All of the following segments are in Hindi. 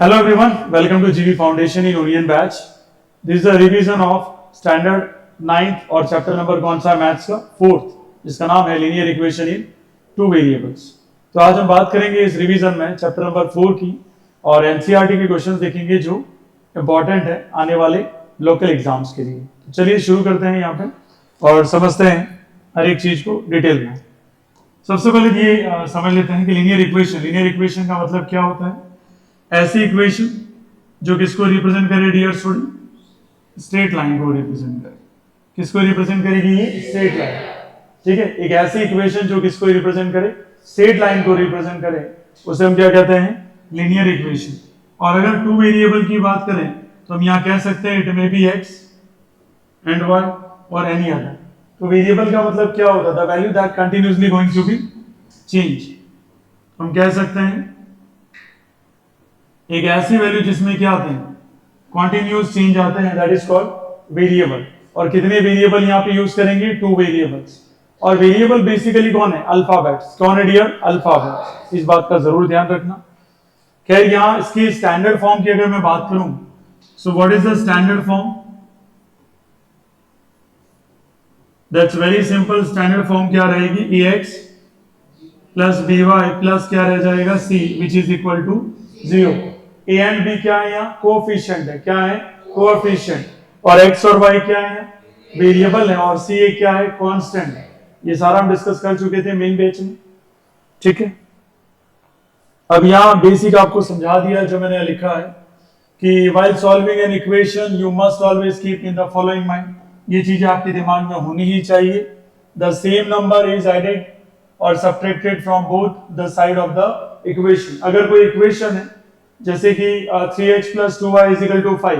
Hello everyone, welcome to GV Foundation in Union Batch. This is a revision of standard 9th और चैप्टर नंबर कौन सा मैथ्स का 4th, जिसका नाम है linear equation in two variables. तो आज हम बात करेंगे इस रिवीजन में चैप्टर नंबर 4 की और एनसीईआरटी के क्वेश्चंस देखेंगे जो इंपॉर्टेंट है आने वाले लोकल एग्जाम्स के लिए। तो चलिए शुरू करते हैं यहाँ पे और समझते हैं हर एक चीज को डिटेल में। सबसे पहले ये समझ लेते हैं कि लीनियर इक्वेशन का मतलब क्या होता है। ऐसी इक्वेशन जो किसको रिप्रेजेंट करे डियर स्टूडेंट, स्ट्रेट लाइन को रिप्रेजेंट करे। किसको रिप्रेजेंट करेगी ये? Straight line. ठीक है, एक ऐसी इक्वेशन जो किसको रिप्रेजेंट करे? स्ट्रेट लाइन को रिप्रेजेंट करे, उसे हम क्या कहते हैं? Linear equation. और अगर टू वेरिएबल की बात करें तो हम यहाँ कह सकते हैं it may be X and Y और एनी अदर। तो वेरिएबल का मतलब क्या होता है? The value that continuously going to be change. हम कह सकते हैं एक ऐसी वैल्यू जिसमें क्या आते हैं? कॉन्टिन्यूस चेंज आते हैं, दैट इज कॉल्ड वेरिएबल। और कितने वेरिएबल यहाँ पे यूज करेंगे? Two variables. और वेरिएबल बेसिकली कौन है? अल्फाबेट्स। कौन है डियर? अल्फाबेट्स। इस बात का जरूर ध्यान रखना। खैर यहाँ इसकी स्टैंडर्ड फॉर्म की अगर मैं बात करूं, so what is the standard form? That's very simple. Standard form क्या रहेगी? ax प्लस by प्लस क्या रह जाएगा? c which is equal to 0। a and b क्या है? यहाँ कोएफिशिएंट है। क्या है? कोएफिशिएंट। और x और y क्या है? वेरिएबल है। और c एक क्या है? कांस्टेंट है। ये सारा हम डिस्कस कर चुके थे मेन बैच में। ठीक है, अब यहाँ बेसिक आपको समझा दिया जो मैंने लिखा है कि while solving an equation you must always keep in the following mind। ये चीजें आपके दिमाग में होनी ही चाहिए। The same number is added or subtracted from both the side of the equation। अगर कोई इक्वेशन है जैसे कि 3x plus 2y is equal to 5,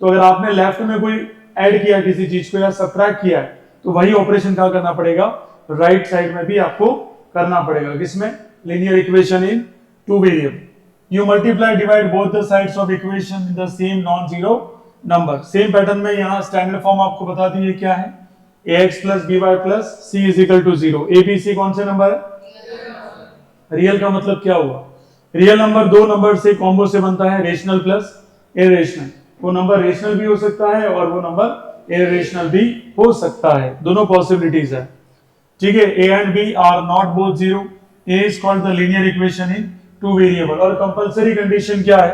तो अगर आपने लेफ्ट में कोई ऐड किया किसी चीज को या सब्ट्रैक्ट किया है तो वही ऑपरेशन क्या करना पड़ेगा? राइट साइड में भी आपको करना पड़ेगा। किसमें? Linear equation in two variable. You multiply divide both the sides of equation with the same non-zero number। Same pattern में यहाँ स्टैंडर्ड फॉर्म आपको बता दी है क्या है? ax plus by plus c is equal to 0। a b c कौन से नंबर है? रियल का मतलब क्या हुआ? रियल नंबर दो नंबर से कॉम्बो से बनता है, रेशनल प्लस इरेशनल। वो नंबर रेशनल भी हो सकता है और वो नंबर इरेशनल भी हो सकता है, दोनों पॉसिबिलिटीज है। ठीक है, a and b are not both 0। a is called the linear equation in two variable. और कंपलसरी कंडीशन क्या है?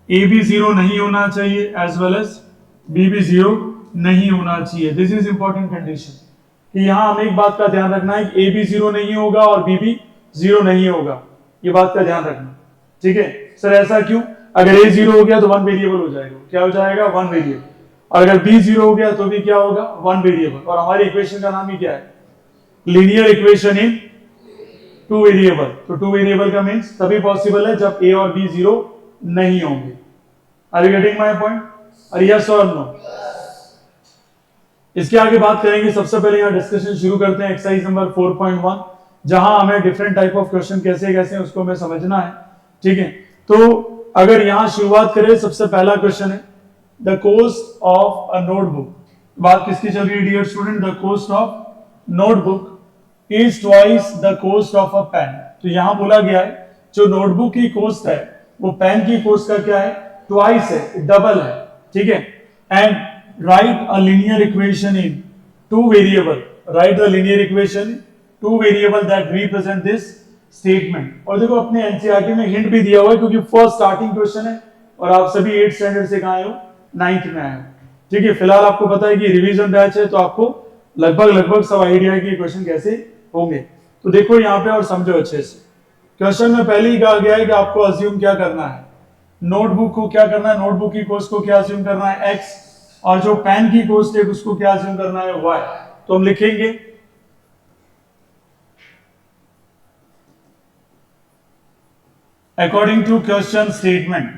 ए भी 0 नहीं होना चाहिए एज वेल एज बी भी 0 नहीं होना चाहिए। दिस इज इंपॉर्टेंट कंडीशन कि यहाँ हमें एक बात का ध्यान रखना है कि ए भी 0 नहीं होगा और बी भी 0 नहीं होगा। ये बात का ध्यान रखना। ठीक है सर, ऐसा क्यों? अगर ए 0 हो गया तो वन वेरिएबल हो जाएगा। क्या हो जाएगा? One variable. और अगर बी 0 हो गया तो भी क्या होगा? One variable. और हमारी इक्वेशन का नाम ही क्या है? Linear equation in two variable. तो टू वेरिएबल का मींस तभी पॉसिबल है जब a और b 0 नहीं होंगे। Are you getting my point? और यस और नो? इसके आगे बात करेंगे। सबसे पहले यहाँ डिस्कशन शुरू करते हैं एक्सरसाइज नंबर 4.1, जहां हमें डिफरेंट टाइप ऑफ क्वेश्चन कैसे कैसे उसको हमें समझना है। ठीक है, तो अगर यहाँ शुरुआत करें, सबसे पहला क्वेश्चन है the cost of a notebook. बात किसकी चल रही है dear student? The cost of notebook is twice the cost of a pen. तो यहां बोला गया है जो नोटबुक की कॉस्ट है वो पेन की कॉस्ट का क्या है? ट्वाइस है, डबल है। ठीक है, and right a linear equation in two variable. Right the linear equation two variable that represent this statement. और देखो अपने एनसीईआरटी में हिंट भी दिया हुआ है क्योंकि फर्स्ट स्टार्टिंग क्वेश्चन है और आप सभी 8th स्टैंडर्ड से कहाँ आए हो? 9th में आए हो। ठीक है, फिलहाल आपको पता है कि रिवीजन बैच है तो आपको लगभग सब आइडिया है कि क्वेश्चन कैसे होंगे। तो देखो यहाँ पे और समझो अच्छे से। क्वेश्चन में पहले ही कहा गया है कि आपको अज्यूम क्या करना है? नोटबुक को क्या करना है? नोटबुक की कॉस्ट को क्या अज्यूम करना है? x। और जो पेन की कॉस्ट है उसको क्या अज्यूम करना है? y। तो हम लिखेंगे अकॉर्डिंग टू क्वेश्चन स्टेटमेंट।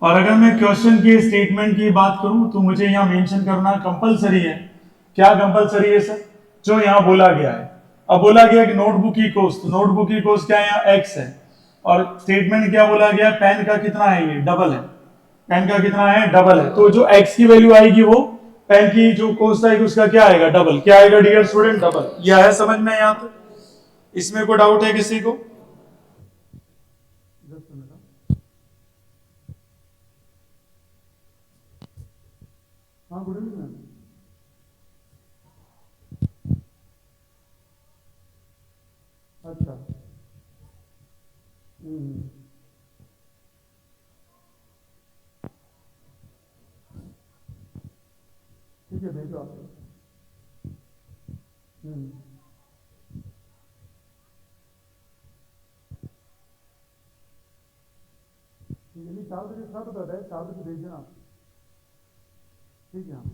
और अगर मैं क्वेश्चन के स्टेटमेंट की बात करूं तो मुझे यहां मेंशन करना कंपलसरी है। क्या कंपलसरी है सर? जो यहां बोला गया है। अब बोला गया कि नोटबुक की कॉस्ट, नोटबुक की कॉस्ट क्या है? यहाँ x है। और स्टेटमेंट क्या बोला गया? पेन का कितना है? ये डबल है। पेन का कितना है? डबल है। तो जो x की वैल्यू आएगी वो पेन की जो कॉस्ट आएगी उसका क्या आएगा? डबल। क्या आएगा डियर स्टूडेंट? डबल। यह है समझ में यहाँ तक? इसमें कोई डाउट है किसी को? हाँ गुड इवनिंग मैम। अच्छा। हम्म। ठीक है भेजो आप। हम्म। ठीक है, नहीं 4 बजे था तो बताया, 4 बजे भेज देना आप। ठीक है हाँ।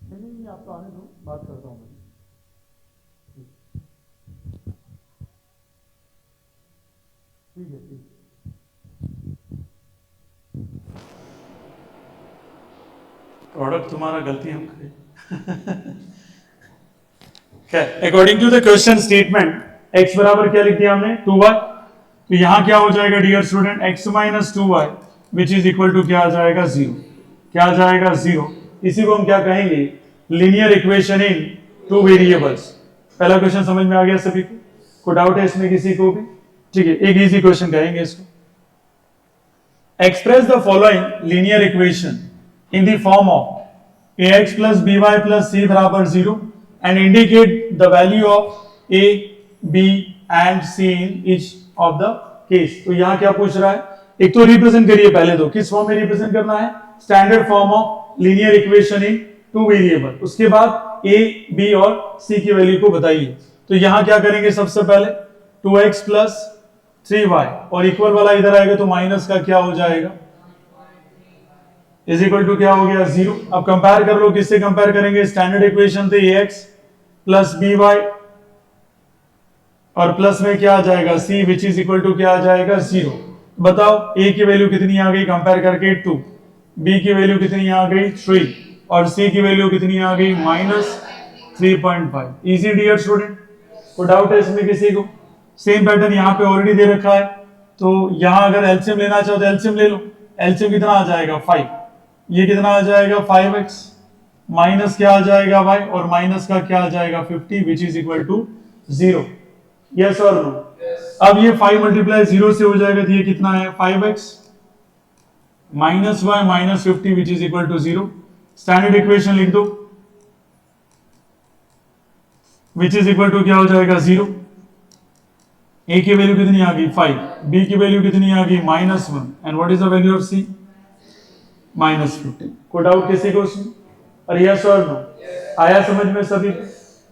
नहीं नहीं नहीं, आप तो आने दो, बात करता हूँ मैं। ठीक है ठीक। प्रोडक्ट तुम्हारा, गलती हम करें। According to the question statement x बराबर क्या लिख दिया हमने 2y, तो यहां क्या हो जाएगा dear student x minus 2y which is equal to क्या आ जाएगा 0। क्या आ जाएगा 0। इसी को हम क्या कहेंगे, linear equation in two variables. पहला क्वेश्चन समझ में आ गया सभी को डाउट है इसमें किसी को भी? ठीक है, एक इजी क्वेश्चन कहेंगे इसको। Express the following linear equation in the form of ax plus by plus c बराबर 0 and indicate the value of a, b and c in each of the case। तो यहां क्या पूछ रहा है, एक तो रिप्रेजेंट करिए पहले, तो किस फॉर्म में रिप्रेजेंट करना है, standard form of linear equation in two variable. उसके बाद a, b और c की वैल्यू को बताइए। तो यहां क्या करेंगे, सबसे पहले 2x plus 3y और इक्वल वाला इधर आएगा तो माइनस का क्या हो जाएगा, इज इक्वल टू क्या हो गया 0। अब कंपेयर कर लो, किससे कंपेयर करेंगे, स्टैंडर्ड इक्वेशन थे ax प्लस by और प्लस में क्या आ जाएगा c which is equal to क्या आ जाएगा 0। बताओ a की वैल्यू कितनी आ गई कंपेयर करके 2, b की वैल्यू कितनी आ गई 3 और c की वैल्यू कितनी आ गई माइनस 3.5। इजी डियर स्टूडेंट, कोई डाउट है इसमें किसी को? सेम पैटर्न यहाँ पे ऑलरेडी दे रखा है, तो यहाँ अगर एलसीएम लेना चाहो तो एलसीएम ले लो। एलसीएम कितना आ जाएगा 5, ये कितना आ जाएगा 5x माइनस क्या आ जाएगा y और माइनस का क्या आ जाएगा 50 which is equal to 0। Yes और नो? अब ये 5 मल्टीप्लाई 0 से हो जाएगा, तो ये कितना है 5x minus y minus 50 which is equal to 0। Standard equation लिख दो, विच इज इक्वल टू क्या हो जाएगा 0। a की वैल्यू कितनी आ गई 5, b की वैल्यू कितनी आ गई -1 and what is the value of c -50। कोई डाउट किसी को उसमें? और यस और नो? आया समझ में सभी?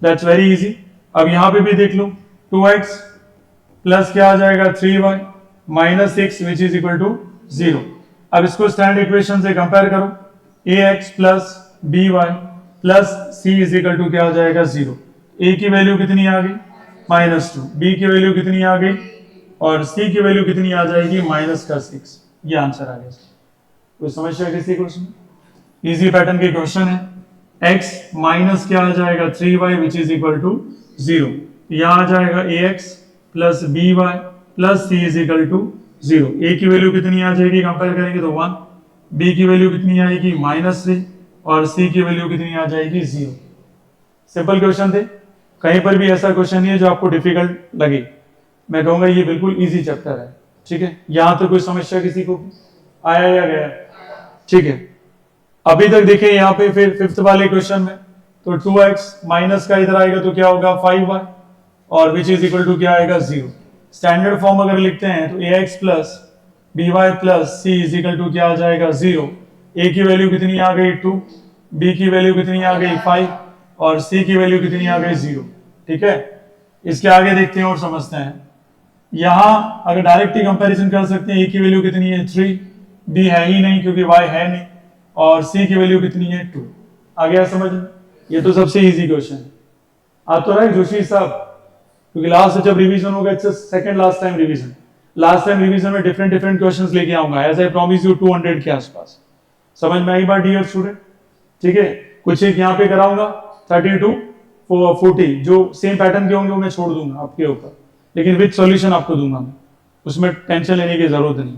That's very easy. अब यहां पे भी देख लो, 2x प्लस क्या आ जाएगा 3y minus 6 which is equal to 0। अब इसको स्टैंडर्ड इक्वेशन से कंपेयर करो, ax plus by plus c is equal to क्या आ जाएगा 0। a की वैल्यू कितनी आ गई -2, b की वैल्यू कितनी आ गई और c की वैल्यू कितनी आ जाएगी -6। ये आंसर आ गया। कोई समस्या किसी को उसमें? इजी पैटर्न के क्वेश्चन है। x माइनस क्या आ जाएगा 3y which is equal to 0। यहां आ जाएगा ax plus by plus c is equal to 0। a की वैल्यू कितनी आ जाएगी कंपेयर करेंगे तो 1, b की वैल्यू कितनी आएगी -3 और c की वैल्यू कितनी आ जाएगी 0। सिंपल क्वेश्चन थे, कहीं पर भी ऐसा क्वेश्चन नहीं है जो आपको डिफिकल्ट लगे। मैं कहूंगा ये बिल्कुल इजी चैप्टर है। ठीक है, यहां तो कोई समस्या किसी को आया या गया? ठीक है, अभी तक देखें यहाँ पे फिर फिफ्थ वाले क्वेश्चन में, तो 2x माइनस का इधर आएगा तो क्या होगा 5y और विच इज इक्वल टू क्या आएगा 0। स्टैंडर्ड फॉर्म अगर लिखते हैं तो ax plus by plus c is equal to क्या आ जाएगा 0। a की वैल्यू कितनी आ गई 2, b की वैल्यू कितनी आ गई 5 और c की वैल्यू कितनी आ गई 0। ठीक है, इसके आगे देखते हैं और समझते हैं। यहां अगर डायरेक्ट ही कंपैरिजन कर सकते हैं, a की वैल्यू कितनी है 3, b है ही नहीं क्योंकि y है नहीं और c की वैल्यू कितनी है 2। आ गया समझ में? ये तो सबसे इजी क्वेश्चन है। आप तो रहे जोशी साहब, क्योंकि लास्ट जब रिवीजन होगा, it's second last time revision. Last time revision में डिफरेंट डिफरेंट क्वेश्चंस लेके आऊंगा, एज आई प्रॉमिस यू 200 के आसपास। समझ में आई बात डियर स्टूडेंट? ठीक है, कुछ एक यहाँ पे कराऊंगा 30 to 40 जो सेम पैटर्न के होंगे वो मैं छोड़ दूंगा आपके ऊपर, लेकिन विद सॉल्यूशन आपको दूंगा मैं, उसमें टेंशन लेने की जरूरत नहीं।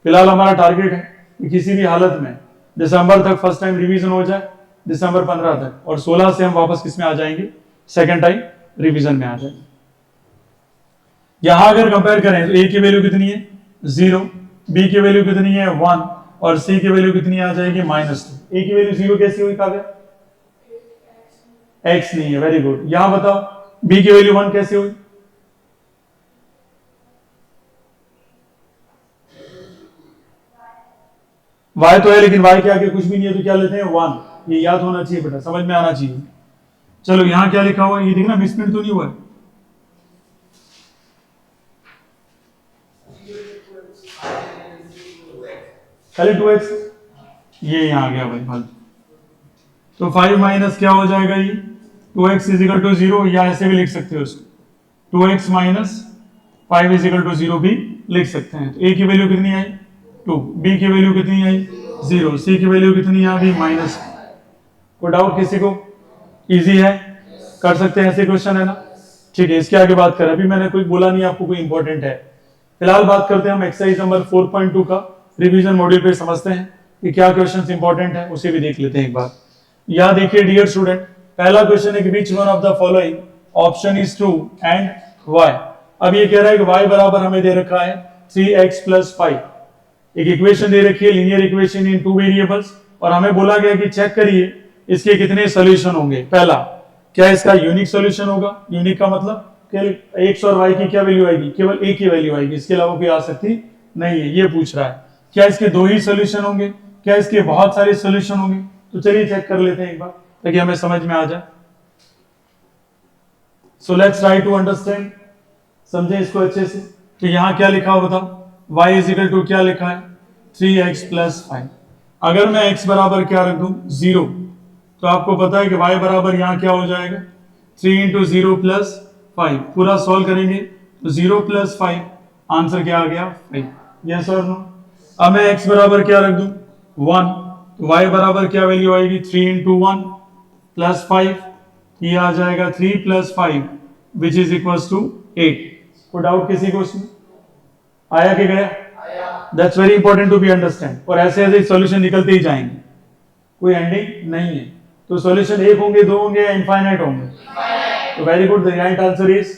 फिलहाल हमारा टारगेट है कि किसी भी हालत में दिसंबर तक फर्स्ट टाइम रिवीजन हो जाए, दिसंबर 15 तक, और 16 से हम वापस किस में आ जाएंगे, सेकंड टाइम रिवीजन में आ जाएंगे। यहां अगर कंपेयर करें तो a की वैल्यू कितनी है 0, बी की वैल्यू कितनी है 1 और सी की वैल्यू कितनी आ जाएगी -2। ए की वैल्यू 0 कैसी हुई काव्या? एक्स नहीं है, वेरी गुड। यहां बताओ बी की वैल्यू 1 कैसे हुई? y तो है लेकिन y के आगे कुछ भी नहीं है तो क्या लेते हैं 1। ये याद होना चाहिए बेटा, समझ में आना चाहिए। चलो यहां क्या लिखा हुआ है ये देखना, मिसप्रिंट तो नहीं हुआ है। पहले 2x ये यहां आ गया भाई फालतू। तो 5 माइनस क्या हो जाएगा ये 2x इज इक्वल टू 0, या ऐसे भी लिख सकते हो उसको 2x minus 5 is equal to 0 भी लिख सकते हैं। तो a की वैल्यू कितनी आई 2, b की वैल्यू कितनी आई 0, c की वैल्यू कितनी आ गई -। कोई डाउट किसी को? इजी है, कर सकते हैं ऐसे क्वेश्चन है ना। ठीक है, इसके आगे बात करें, अभी मैंने कोई बोला नहीं आपको कोई इंपॉर्टेंट है। फिलहाल बात करते हैं हम एक्सरसाइज नंबर 4.2 का रिवीजन मॉड्यूल पे, समझते हैं कि क्या क्वेश्चंस इंपॉर्टेंट है, उसे भी देख लेते हैं एक बार। यहां देखिए डियर स्टूडेंट, पहला क्वेश्चन है कि which one of the following option is true and why. अब ये कह रहा है कि y बराबर हमें दे रखा है 3x + 5। एक इक्वेशन दे रखी है, लीनियर इक्वेशन इन 2 वेरिएबल्स, और हमें बोला गया कि चेक करिए इसके कितने सॉल्यूशन होंगे। पहला, क्या इसका यूनिक सॉल्यूशन होगा? यूनिक का मतलब केवल x और y की क्या वैल्यू आएगी? केवल एक ही वैल्यू आएगी, इसके अलावा कोई आ सकती नहीं है, ये पूछ रहा है। क्या इसके 2 ही सॉल्यूशन होंगे? क्या इसके बहुत सारे सॉल्यूशन होंगे? तो चलिए चेक कर लेते हैं एक बार ताकि हमें समझ में आ जाए। So let's try to understand, समझे इसको अच्छे से। तो यहां क्या लिखा हो बताओ, y इज इक्वल टू क्या लिखा है 3x + 5। अगर मैं x बराबर क्या रख दूं 0, तो आपको पता है कि y बराबर यहां क्या हो जाएगा 3 × 0 + 5। पूरा सॉल्व करेंगे तो 0 + 5, आंसर क्या आ गया 5। यस और नो? अब मैं x बराबर क्या रख दूं 1, तो y बराबर क्या वैल्यू आएगी 3 × 1 + 5, ये आ जाएगा 3 + 5 विच इज इक्वल टू 8। कोई डाउट किसी को इसमें? आया कि गया? That's very important to be understand. और ऐसे ऐसे सॉल्यूशन निकलते ही जाएंगे, कोई एंडिंग नहीं है। तो सॉल्यूशन 1 होंगे, 2 होंगे या इनफाइनाइट होंगे? तो very good, the right answer is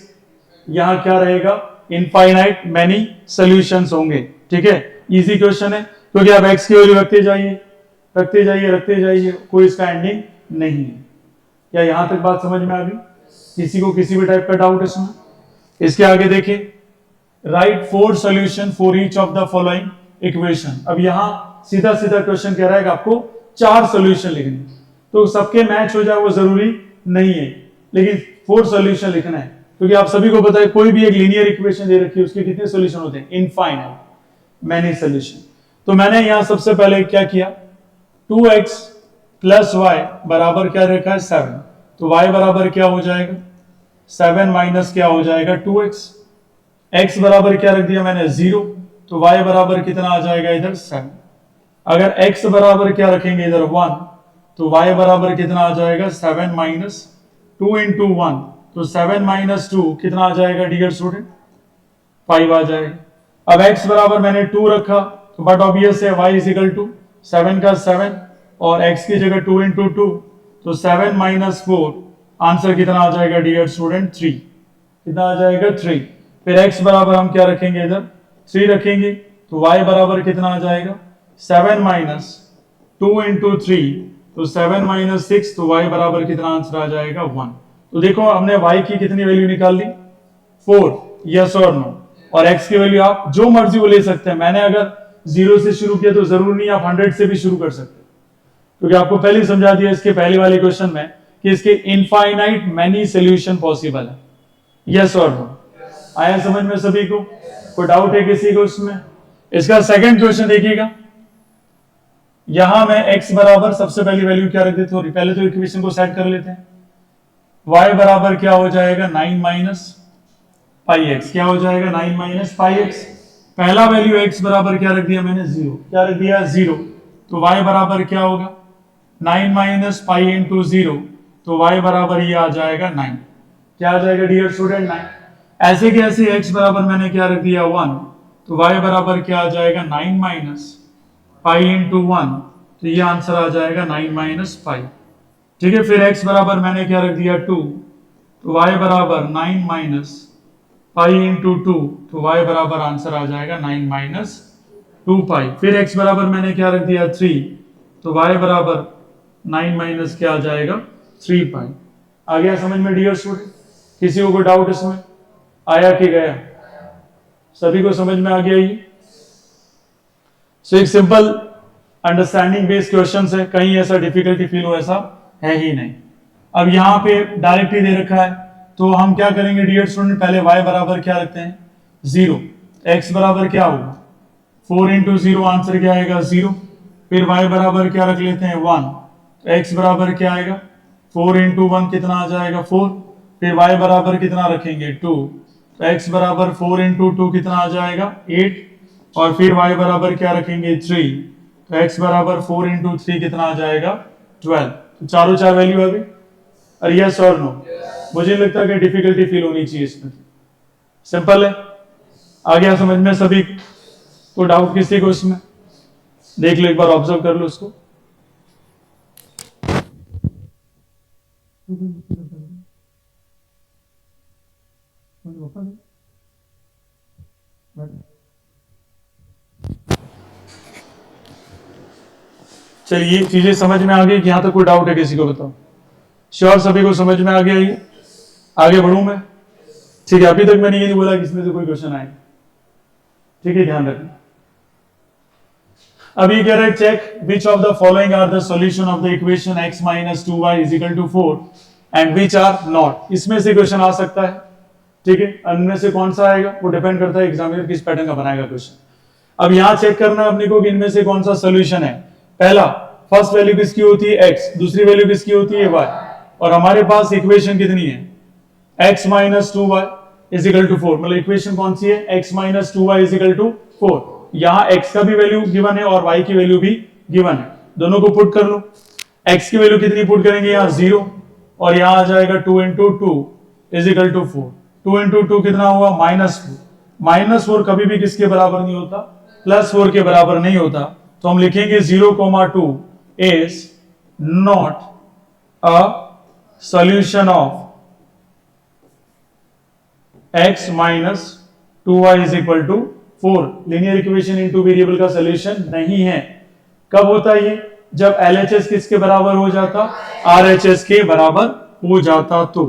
यहां क्या रहेगा इनफाइनाइट मैनी सॉल्यूशंस होंगे। ठीक है, इजी क्वेश्चन है क्योंकि आप x की वैल्यू रखते जाइए रखते जाइए रखते जाइए, कोई इसका एंडिंग नहीं है। क्या यहां तक बात समझ में आ गई? किसी को किसी भी टाइप का डाउट इसमें? इसके आगे देखिए, right 4 solution for each of the following equation. अब यहां सीधा सीधा क्वेश्चन कह रहा है कि आपको 4 सॉल्यूशन लिखने, तो सबके मैच हो जाए वो जरूरी नहीं है, लेकिन 4 सॉल्यूशन लिखना है क्योंकि आप सभी को पता है कोई भी एक लीनियर इक्वेशन दे रखी है उसके कितने सॉल्यूशन होते हैं? Infinite many solution. तो मैंने यहां सबसे पहले क्या किया 2x + y बराबर क्या रखा है 7, तो y बराबर क्या हो जाएगा 7 माइनस क्या हो जाएगा 2x। x बराबर क्या रख दिया मैंने 0, तो y बराबर कितना आ जाएगा इधर 7। अगर x बराबर क्या रखेंगे इधर 1, तो y बराबर कितना आ जाएगा 7 माइनस 2 × 1, तो 7 माइनस 2 कितना आ जाएगा डियर स्टूडेंट 5 आ जाएगा। अब x बराबर मैंने 2 रखा, तो बट ऑब्वियस है y इज इक्वल टू 7 का 7 और x की जगह 2 × 2, तो 7 माइनस 4, आंसर कितना आ जाएगा डियर स्टूडेंट 3। कितना आ जाएगा 3। फिर x बराबर हम क्या रखेंगे इधर 3 रखेंगे, तो y बराबर कितना आ जाएगा 7 माइनस 2 × 3, तो 7 माइनस 6, तो y बराबर कितना आंसर आ जाएगा 1। तो देखो हमने y की कितनी वैल्यू निकाल ली 4, यस और नो। और x की वैल्यू आप जो मर्जी वो ले सकते हैं। मैंने अगर 0 से शुरू किया तो जरूर नहीं आप 100 से भी शुरू कर सकते, क्योंकि आपको पहले समझा दिया इसके पहले वाले क्वेश्चन में कि इसके इनफाइनाइट मैनी सॉल्यूशन पॉसिबल है। यस और नो? आया समझ में सभी को? कोई डाउट है किसी को इसमें? इसका सेकंड क्वेश्चन देखिएगा, यहां मैं x बराबर सबसे पहली वैल्यू क्या रख देते हो, पहले तो इक्वेशन को सेट कर लेते हैं। y बराबर क्या हो जाएगा 9 माइनस पाई एक्स, क्या हो जाएगा 9 माइनस पाई एक्स। पहला वैल्यू x बराबर क्या रख दिया मैंने 0, क्या रख दिया 0, तो y बराबर क्या होगा 9 माइनस पाई × 0, तो y बराबर ये आ जाएगा 9। क्या आ जाएगा डियर स्टूडेंट 9। ऐसे के ऐसे x बराबर मैंने क्या रख दिया 1, तो y बराबर क्या आ जाएगा 9 माइनस पाई × 1, तो ये आंसर आ जाएगा 9 माइनस पाई। ठीक है, फिर x बराबर मैंने क्या रख दिया 2, तो y बराबर 9 माइनस पाई × 2, तो y बराबर आंसर आ जाएगा 9 माइनस 2 पाई, फिर x बराबर मैंने क्या रख दिया 3, तो y बराबर 9 माइनस क्या आ जाएगा 3 पाई। आ गया समझ में डियर स्टूडेंट? किसी को कोई डाउट इसमें आया कि गया? सभी को समझ में आ गया ये? सो एक सिंपल अंडरस्टैंडिंग बेस्ड क्वेश्चन है, कहीं ऐसा डिफिकल्टी फील हो ऐसा है ही नहीं। अब यहाँ पे डायरेक्ट ही दे रखा है, तो हम क्या करेंगे डियर स्टूडेंट, पहले y बराबर क्या रखते हैं 0, x बराबर क्या होगा 4 इंटू 0, आंसर क्या आएगा 0, फिर y बराबर क्या रख लेते हैं 1, तो x बराबर क्या आएगा 4 इंटू 1 कितना आ जाएगा 4, फिर y बराबर कितना रखेंगे 2, तो x बराबर 4 इंटू 2 कितना आ जाएगा 8, और फिर y बराबर क्या रखेंगे 3, तो x बराबर 4 इंटू 3 कितना आ जाएगा 12। तो चारों चार वैल्यू अभी, और यस और नो? मुझे नहीं लगता कि डिफिकल्टी फील होनी चाहिए इसमें, सिंपल है। आ गया समझ में सभी को? डाउट किसी को इसमें? देख लो एक बार, ऑब्जर्व कर लो उसको। चलिए चीजें समझ में आ गई कि यहां तक कोई डाउट है किसी को? बताओ। श्योर सभी को समझ में आ गया ये? आगे बढ़ूं मैं? ठीक है, अभी तक मैंने ये नहीं बोला कि इसमें से कोई क्वेश्चन आए, ठीक है, ध्यान रखना। अब ये कह रहा है check which of the following are the solution of the equation x minus 2y is equal to 4 and which are not. इसमें से क्वेश्चन आ सकता है, ठीक है, उनमें से कौन सा आएगा वो डिपेंड करता है एग्जामिनर किस पैटर्न का बनाएगा क्वेश्चन। अब यहां चेक करना है अपने को कि इनमें से कौन सा सोल्यूशन है। पहला, फर्स्ट वैल्यू किसकी होती है x, दूसरी वैल्यू किसकी होती है y, और हमारे पास इक्वेशन कितनी है x minus 2y is equal to 4, मतलब इक्वेशन कौन सी है x minus 2y is equal to 4। यहां x का भी वैल्यू गिवन है और y की वैल्यू भी गिवन है, दोनों को पुट कर लो। x की वैल्यू कितनी पुट करेंगे यहाँ 0, और यहां आ जाएगा 2 into 2 is equal to 4, 2 into 2 कितना हुआ -4, -4 कभी भी किसके बराबर नहीं होता, +4 के बराबर नहीं होता, तो हम लिखेंगे 0,2 is not a solution of x minus 2y is equal to 4। Linear equation in two variable का सोल्यूशन नहीं है। कब होता है ये? जब LHS किसके बराबर हो जाता, RHS के बराबर हो जाता। तो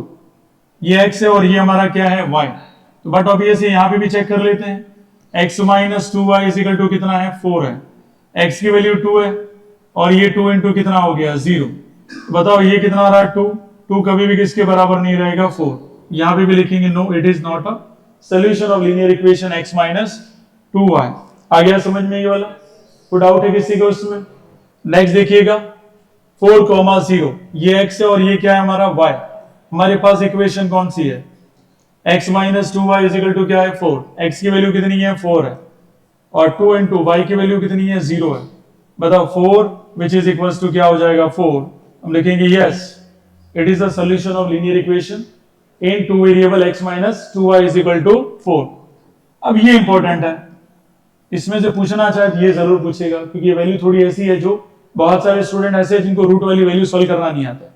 ये x है और ये हमारा क्या है y, तो बट ऑब्वियसली यहां पे भी चेक कर लेते हैं। x minus 2y is equal to कितना है 4 है, x की वैल्यू 2 है, और ये 2 इंटू कितना हो गया 0, बताओ ये कितना आ रहा है 2, 2 कभी भी किसके बराबर नहीं रहेगा 4। यहां पे भी लिखेंगे no, it is not a solution of linear equation x minus 2y। आ गया समझ में ये वाला? कोई डाउट है किसी को इसमें? नेक्स्ट देखिएगा 4,0, ये x है और ये क्या है हमारा y। हमारे पास इक्वेशन कौन सी है, x minus 2y is equal to क्या है 4, x की वैल्यू कितनी है 4 है, और 2 इंटू y की वैल्यू कितनी है 0 है, बताओ 4 विच इज इक्वल्स टू क्या हो जाएगा 4। हम लिखेंगे yes it is the solution of linear equation in two variable x minus 2y is equal to 4। अब ये इंपॉर्टेंट है, इसमें से पूछना चाहे ये जरूर पूछेगा, क्योंकि ये वैल्यू थोड़ी ऐसी है जो बहुत सारे स्टूडेंट ऐसे हैं जिनको रूट वाली वैल्यू सॉल्व करना नहीं आता,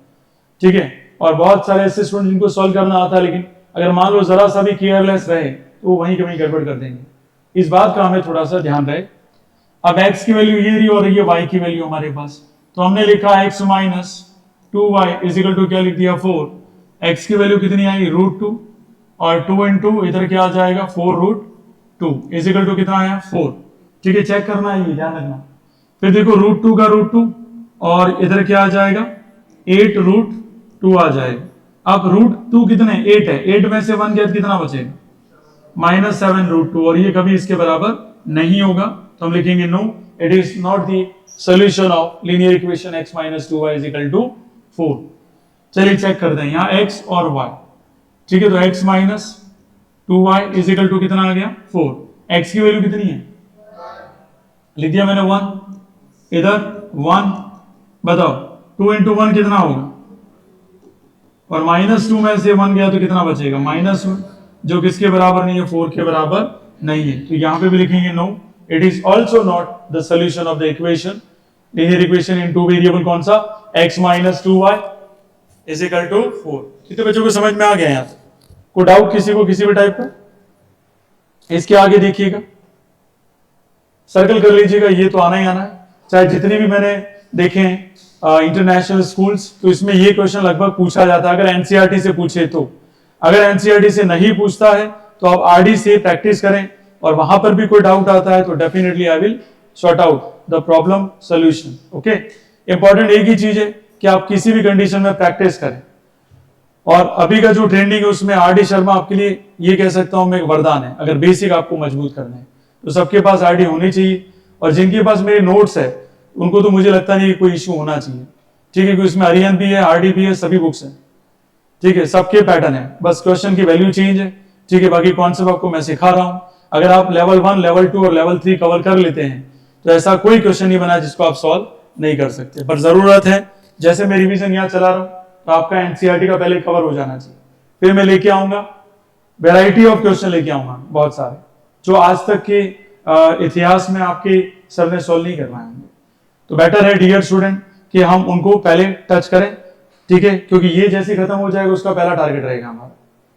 ठीक है, और बहुत सारे ऐसे स्टूडेंट जिनको सॉल्व करना आता है, लेकिन अगर मान लो जरा सा भी केयरलेस रहे तो वो वहीं कहीं गड़बड़ कर देंगे। इस बात का हमें थोड़ा सा ध्यान रहे। अब x की वैल्यू ये रही और ये y की वैल्यू हमारे पास, तो हमने लिखा x minus 2y is equal to क्या लिख दिया 4, x की वैल्यू कितनी आई √2, और 2 इंटू इधर क्या आ जाएगा 4√2 इज इक्वल टू कितना आया 4, ठीक है, चेक करना है ये, ध्यान रखना। फिर देखो √2 का √2 और इधर क्या आ जाएगा 8√2 आ जाएगा। अब √2 कितने 8 है, 8 में से 1 गया कितना बचेगा -7√2, और ये कभी इसके बराबर नहीं होगा, तो हम लिखेंगे no it is not the solution of linear equation x minus 2y is equal to 4। चलिए चेक करते हैं यहाँ x और y, ठीक है, तो x minus 2y is equal to कितना आ गया 4, x की वैल्यू कितनी है लिख दिया मैंने 1, इधर 1, बताओ 2 इंटू 1 कितना होगा, और -2 में से 1 गया तो कितना बचेगा -1, जो किसके बराबर नहीं है 4 के बराबर नहीं है, तो यहां पे भी लिखेंगे no it is also not the solution of the equation linear equation in two variable कौन सा x minus 2y is equal to 4। कितने बच्चों को समझ में आ गया यहाँ तक? कोई डाउट किसी को किसी भी टाइप का? इसके आगे देखिएगा सर्कल कर लीजिएगा, ये तो आना ही आना है। चाहे जितनी भी मैंने देखे हैं इंटरनेशनल स्कूल्स, तो इसमें ये क्वेश्चन लगभग पूछा जाता है, अगर एनसीईआरटी से पूछे तो। अगर एनसीईआरटी से नहीं पूछता है तो आप आरडी से प्रैक्टिस करें, और वहां पर भी कोई डाउट आता है तो definitely I will sort out the problem solution. Okay, important एक ही चीज है कि आप किसी भी कंडीशन में प्रैक्टिस करें। और अभी का जो ट्रेंडिंग है उसमें आरडी शर्मा आपके लिए ये कह सकता हूं मैं एक वरदान है। अगर बेसिक आपको मजबूत करना है तो सबके पास आरडी होनी चाहिए, और जिनके पास मेरे नोट्स है उनको तो मुझे लगता नहीं कोई इशू होना चाहिए। ठीक है, क्योंकि उसमें आर्यन भी है, आरडी भी है, सभी बुक्स है। ठीक है, सबके पैटर्न है, बस क्वेश्चन की वैल्यू चेंज है। ठीक है, बाकी कॉन्सेप्ट आपको मैं सिखा रहा हूं। अगर आप लेवल 1, लेवल 2 और लेवल 3 कवर कर लेते हैं तो ऐसा कोई क्वेश्चन नहीं बना जिसको आप सॉल्व नहीं कर सकते। पर जरूरत है, जैसे मैं रिवीजन यहाँ चला रहा हूं, तो आपका एनसीईआरटी का पहले कवर हो जाना चाहिए। फिर मैं लेके आऊंगा वैरायटी ऑफ क्वेश्चन, लेके आऊंगा बहुत सारे, जो आज तक के इतिहास में आपके सर ने सॉल्व नहीं करवाए होंगे। तो बेटर है डियर स्टूडेंट कि हम उनको पहले टच करें। ठीक है, क्योंकि ये जैसे खत्म हो जाएगा उसका पहला टारगेट रहेगा हमारा,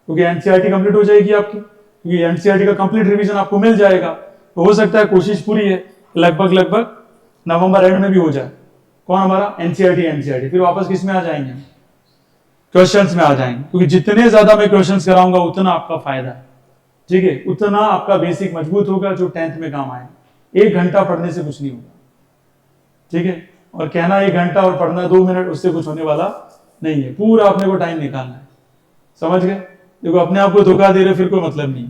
क्योंकि एनसीईआरटी कंप्लीट हो जाएगी आपकी, क्योंकि एनसीईआरटी का कंप्लीट रिवीजन आपको मिल जाएगा। तो हो सकता है, कोशिश पूरी है, लगभग नवंबर एंड में भी हो जाए। कौन हमारा एनसीईआरटी, फिर वापस किस में आ जाएंगे, क्वेश्चंस में आ जाएंगे, क्योंकि जितने ज्यादा मैं क्वेश्चंस कराऊंगा उतना आपका फायदा है। ठीक है, उतना आपका बेसिक मजबूत होगा जो 10th में काम आएगा। 1 घंटा पढ़ने से कुछ नहीं होगा। ठीक है, और कहना 1 घंटा और पढ़ना 2 मिनट, उससे कुछ होने वाला नहीं है। पूरा अपने को टाइम निकालना है, समझ गए। देखो, अपने आप को धोखा दे रहे फिर कोई मतलब नहीं।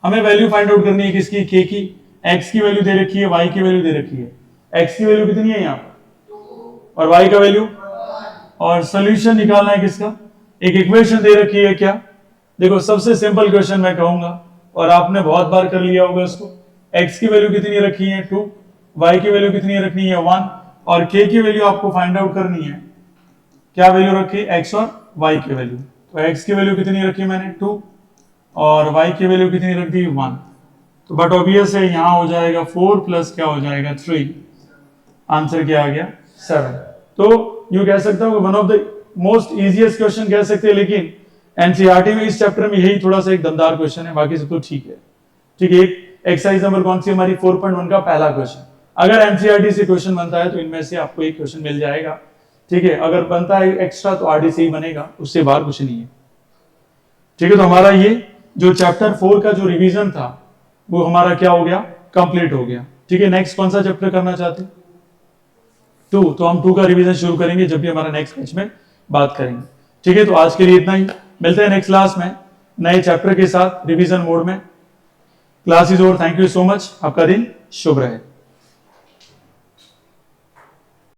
हमें वैल्यू फाइंड आउट करनी है किसकी, के की। एक्स की वैल्यू दे रखी है, वाई की वैल्यू दे रखी है। एक्स की वैल्यू कितनी है यहाँ पर, और वाई का वैल्यू, और सोल्यूशन निकालना है किसका, एक इक्वेशन दे रखी है क्या। देखो, सबसे सिंपल क्वेश्चन मैं कहूंगा, और आपने बहुत बार कर लिया होगा इसको। एक्स की वैल्यू कितनी रखी है 2, वाई की वैल्यू कितनी रखनी है 1, और के की वैल्यू आपको फाइंड आउट करनी है। क्या वैल्यू रखी, एक्स और वाई की वैल्यू। तो एक्स की वैल्यू कितनी रखी मैंने 2, और वाई की वैल्यू कितनी रख दी 1। तो बट ऑब्वियस है, यहां हो जाएगा 4 प्लस क्या हो जाएगा 3, आंसर क्या आ गया 7। तो यूं कह सकता हूं one of the most easiest question कह सकते हैं, लेकिन एनसीईआरटी में इस चैप्टर में यही थोड़ा सा एक दमदार क्वेश्चन है, बाकी सब तो ठीक है। ठीक है, एक एक्सरसाइज नंबर कौन सी हमारी 4.1 का पहला क्वेश्चन। अगर एनसीईआरटी से क्वेश्चन बनता है तो इनमें से आपको एक क्वेश्चन मिल जाएगा। ठीक है, अगर बनता है एक्स्ट्रा तो आरडी से ही बनेगा, उससे बाहर कुछ नहीं है। ठीक है, तो हमारा ये जो चैप्टर 4 का जो रिवीजन था वो हमारा क्या हो गया, कंप्लीट हो गया। ठीक है, नेक्स्ट कौन सा चैप्टर करना चाहते, 2। तो हम 2 का रिवीजन शुरू करेंगे जब भी हमारा नेक्स्ट बैच में बात करेंगे। ठीक है, तो आज के लिए इतना ही। मिलते हैं नेक्स्ट क्लास में नए चैप्टर के साथ रिवीजन मोड में। Class is over, thank you so much, आपका दिन शुभ रहे।